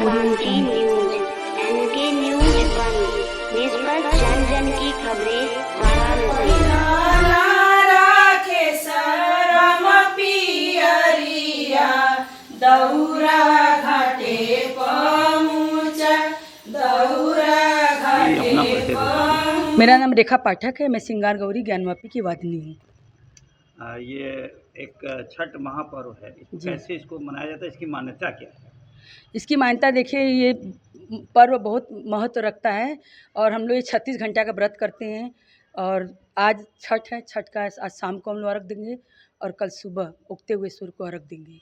Kanchi news, N K news 1, निष्पक्ष जन जन की खबरें वाराणसी। राखे शरम पियरिया दौरा घाटे पहुँचा, दौरा घाटे पहुँचा। मेरा नाम रेखा पाठक है। मैं सिंगार गौरी ज्ञानवापी की वादिनी हूँ। ये एक छठ महापर्व है, कैसे इसको मनाया जाता है, इसकी मान्यता क्या है? इसकी मान्यता देखिए, ये पर्व बहुत महत्व रखता है और हम लोग ये 36 घंटा का व्रत करते हैं। और आज छठ है, छठ का आज शाम को हम लोग अर्घ देंगे और कल सुबह उगते हुए सूर्य को अर्घ देंगे।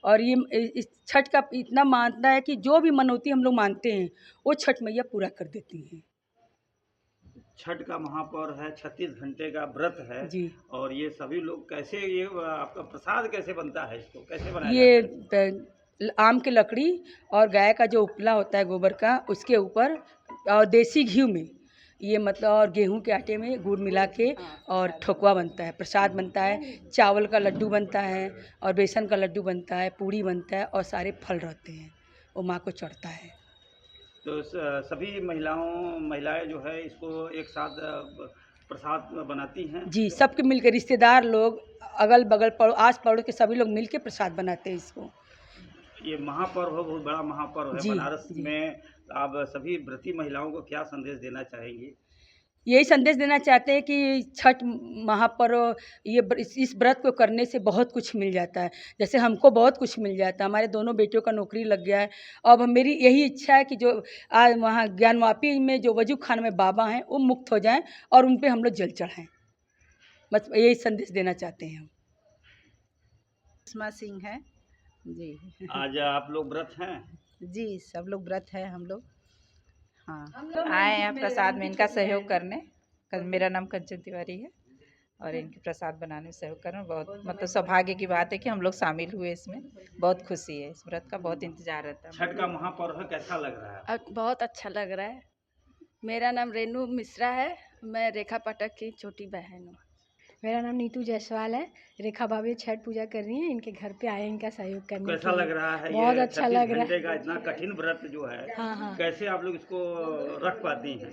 और ये इस छठ का इतना मानता है कि जो भी मनौती हम लोग मानते हैं वो छठ मैया पूरा कर देती हैं। छठ का महापर्व है, 36 घंटे का व्रत है जी। और ये सभी लोग कैसे, ये आपका प्रसाद कैसे बनता है, इसको कैसे बनाया ये जाता है? आम की लकड़ी और गाय का जो उपला होता है गोबर का, उसके ऊपर और देसी घी में ये मतलब और गेहूं के आटे में गुड़ मिला के और ठोकवा बनता है, प्रसाद बनता है, चावल का लड्डू बनता है और बेसन का लड्डू बनता है, पूड़ी बनता है और सारे फल रहते हैं, वो माँ को चढ़ता है। तो सभी महिलाएं जो है इसको एक साथ प्रसाद बनाती हैं? जी, सबके मिलकर रिश्तेदार लोग, अगल बगल आस पड़ोस के सभी लोग मिलके प्रसाद बनाते हैं इसको। ये महापर्व बहुत बड़ा महापर्व है जी, बनारस जी। में। आप सभी व्रती महिलाओं को क्या संदेश देना चाहेंगी? यही संदेश देना चाहते हैं कि छठ महापर्व ये इस व्रत को करने से बहुत कुछ मिल जाता है। जैसे हमको बहुत कुछ मिल जाता है, हमारे दोनों बेटियों का नौकरी लग गया है। अब मेरी यही इच्छा है कि जो आज वहाँ ज्ञानवापी में जो वजू खान में बाबा हैं वो मुक्त हो जाएं और उन पे हम लोग जल चढ़ाएं। बस यही संदेश देना चाहते हैं हम। सुषमा सिंह है जी। आज आप लोग व्रत हैं? जी, सब लोग व्रत है हम लोग। हाँ, आए हैं प्रसाद में इनका सहयोग करने। मेरा नाम कंचन तिवारी है और इनके प्रसाद बनाने में सहयोग करना बहुत मतलब सौभाग्य की बात है कि हम लोग शामिल हुए इसमें। बहुत खुशी है, इस व्रत का बहुत इंतजार रहता है। छठ का महापर्व है, कैसा लग रहा है? बहुत अच्छा लग रहा है। मेरा नाम रेनू मिश्रा है, मैं रेखा पाठक की छोटी बहन हूँ। मेरा नाम नीतू जायसवाल है। रेखा भाभी छठ पूजा कर रही हैं, इनके घर पे आए इनका सहयोग करने। कैसा लग रहा है? बहुत ये अच्छा लग रहा है। 36 घंटे का इतना कठिन व्रत जो है, हाँ। कैसे आप लोग इसको रख पाती हैं?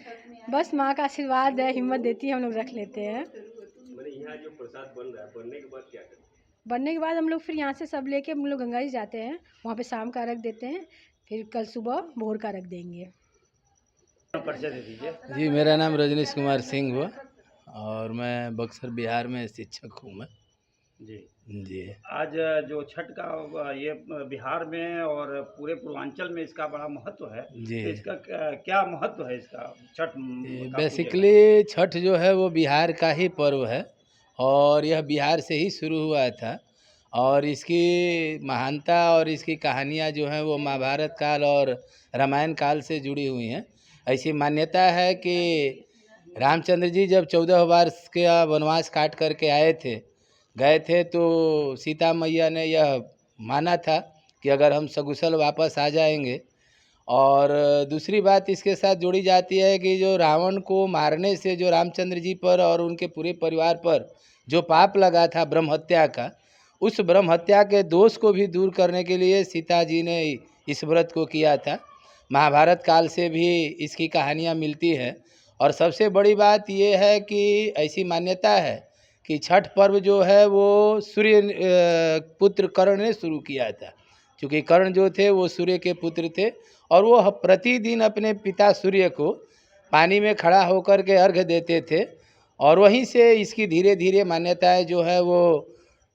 बस माँ का आशीर्वाद है, हिम्मत देती है, हम लोग रख लेते हैं। यहाँ जो प्रसाद बन रहा है, बनने के बाद क्या करें? बनने के बाद हम लोग फिर यहाँ से सब लेके हम लोग गंगा जी जाते हैं, वहाँ पे शाम का अर्घ देते हैं, फिर कल सुबह भोर का अर्घ देंगे। परिचय दे दीजिए। जी, मेरा नाम रजनीश कुमार सिंह हुआ और मैं बक्सर बिहार में शिक्षक हूँ मैं। जी। आज जो छठ का ये बिहार में और पूरे पूर्वांचल में इसका बड़ा महत्व है जी। तो इसका क्या महत्व है इसका छठ? बेसिकली छठ जो है वो बिहार का ही पर्व है और यह बिहार से ही शुरू हुआ था और इसकी महानता और इसकी कहानियाँ जो हैं वो महाभारत काल और रामायण काल से जुड़ी हुई हैं। ऐसी मान्यता है कि रामचंद्र जी जब 14 वर्ष का वनवास काट करके गए थे तो सीता मैया ने यह माना था कि अगर हम सकुशल वापस आ जाएंगे। और दूसरी बात इसके साथ जोड़ी जाती है कि जो रावण को मारने से जो रामचंद्र जी पर और उनके पूरे परिवार पर जो पाप लगा था ब्रह्म हत्या का, उस ब्रह्म हत्या के दोष को भी दूर करने के लिए सीता जी ने इस व्रत को किया था। महाभारत काल से भी इसकी कहानियाँ मिलती हैं। और सबसे बड़ी बात ये है कि ऐसी मान्यता है कि छठ पर्व जो है वो सूर्य पुत्र कर्ण ने शुरू किया था, क्योंकि कर्ण जो थे वो सूर्य के पुत्र थे और वो प्रतिदिन अपने पिता सूर्य को पानी में खड़ा होकर के अर्घ देते थे। और वहीं से इसकी धीरे धीरे मान्यताएं जो है वो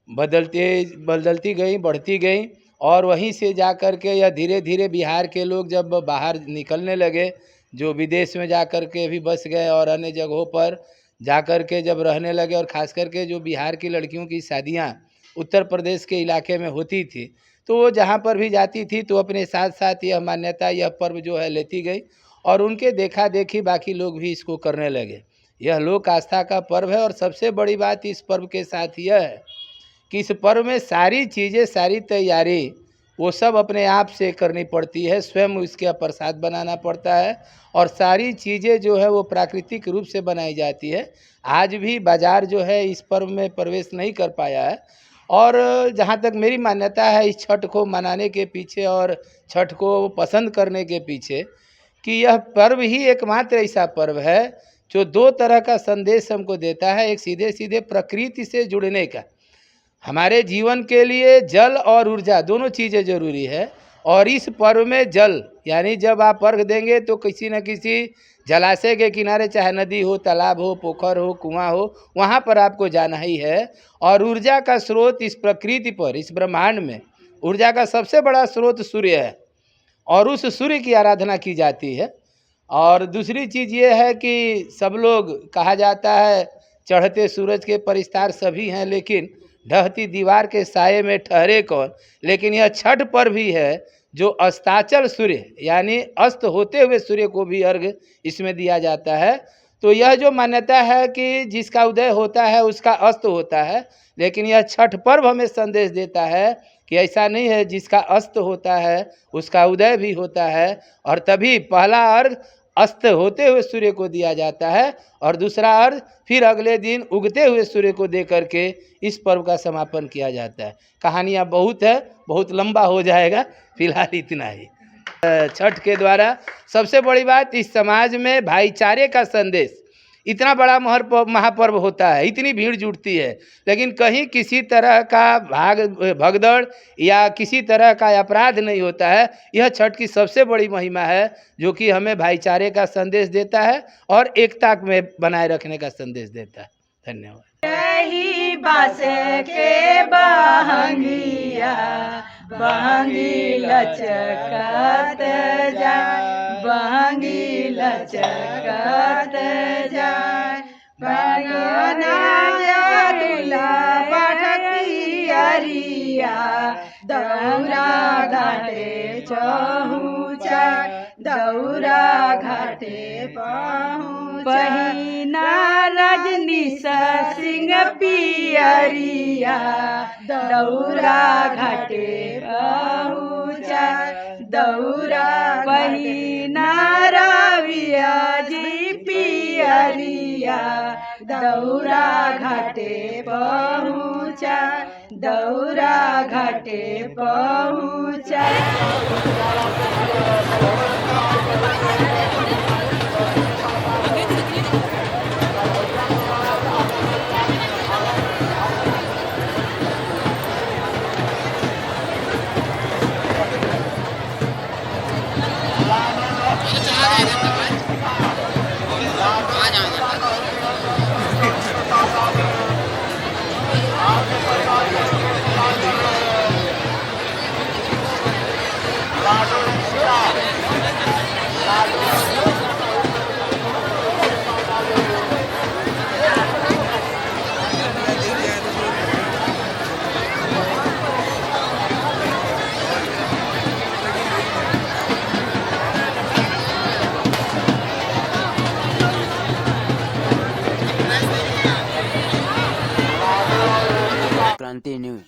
बदलती गई, बढ़ती गई और वहीं से जा कर के यह धीरे धीरे बिहार के लोग जब बाहर निकलने लगे, जो विदेश में जा कर के भी बस गए और अन्य जगहों पर जा कर के जब रहने लगे, और ख़ास करके जो बिहार की लड़कियों की शादियां उत्तर प्रदेश के इलाके में होती थी तो वो जहाँ पर भी जाती थी तो अपने साथ साथ यह मान्यता, यह पर्व जो है लेती गई और उनके देखा देखी बाकी लोग भी इसको करने लगे। यह लोक आस्था का पर्व है और सबसे बड़ी बात इस पर्व के साथ यह है कि इस पर्व में सारी चीज़ें, सारी तैयारी वो सब अपने आप से करनी पड़ती है, स्वयं इसका प्रसाद बनाना पड़ता है और सारी चीज़ें जो है वो प्राकृतिक रूप से बनाई जाती है। आज भी बाज़ार जो है इस पर्व में प्रवेश नहीं कर पाया है और जहाँ तक मेरी मान्यता है इस छठ को मनाने के पीछे और छठ को पसंद करने के पीछे, कि यह पर्व ही एकमात्र ऐसा पर्व है जो दो तरह का संदेश हमको देता है। एक सीधे सीधे प्रकृति से जुड़ने का, हमारे जीवन के लिए जल और ऊर्जा दोनों चीज़ें ज़रूरी है, और इस पर्व में जल यानी जब आप अर्घ देंगे तो किसी न किसी जलाशय के किनारे, चाहे नदी हो, तालाब हो, पोखर हो, कुआं हो, वहाँ पर आपको जाना ही है। और ऊर्जा का स्रोत इस प्रकृति पर, इस ब्रह्मांड में ऊर्जा का सबसे बड़ा स्रोत सूर्य है, और उस सूर्य की आराधना की जाती है। और दूसरी चीज़ ये है कि सब लोग, कहा जाता है चढ़ते सूरज के परिस्तार सभी हैं, लेकिन ढहती दीवार के साये में ठहरे कौन। लेकिन यह छठ पर्व भी है जो अस्ताचल सूर्य यानी अस्त होते हुए सूर्य को भी अर्घ इसमें दिया जाता है। तो यह जो मान्यता है कि जिसका उदय होता है उसका अस्त होता है, लेकिन यह छठ पर्व हमें संदेश देता है कि ऐसा नहीं है, जिसका अस्त होता है उसका उदय भी होता है। और तभी पहला अर्घ अस्त होते हुए सूर्य को दिया जाता है, और दूसरा अर्घ फिर अगले दिन उगते हुए सूर्य को दे करके इस पर्व का समापन किया जाता है। कहानियाँ बहुत है, बहुत लंबा हो जाएगा, फिलहाल इतना ही। छठ के द्वारा सबसे बड़ी बात, इस समाज में भाईचारे का संदेश, इतना बड़ा महापर्व होता है, इतनी भीड़ जुटती है, लेकिन कहीं किसी तरह का भगदड़ या किसी तरह का अपराध नहीं होता है। यह छठ की सबसे बड़ी महिमा है, जो कि हमें भाईचारे का संदेश देता है और एकता में बनाए रखने का संदेश देता है। धन्यवाद। यही बास के बहंगिया बहंगी लचकत जाए, बहंगी लचकत जाए, बनाया दूल्हा पाठकी अरिया, दौरा घाटे पहुँचा, दौरा घाटे पहुँचा, बहिना रजनी सिंह पियरिया, दौरा घाटे पहुँचा, दौरा बहिना रविया जी पियरिया, दौरा घाटे पहुँचा, दौरा घाटे पहुँचा। क्रांति न्यूज।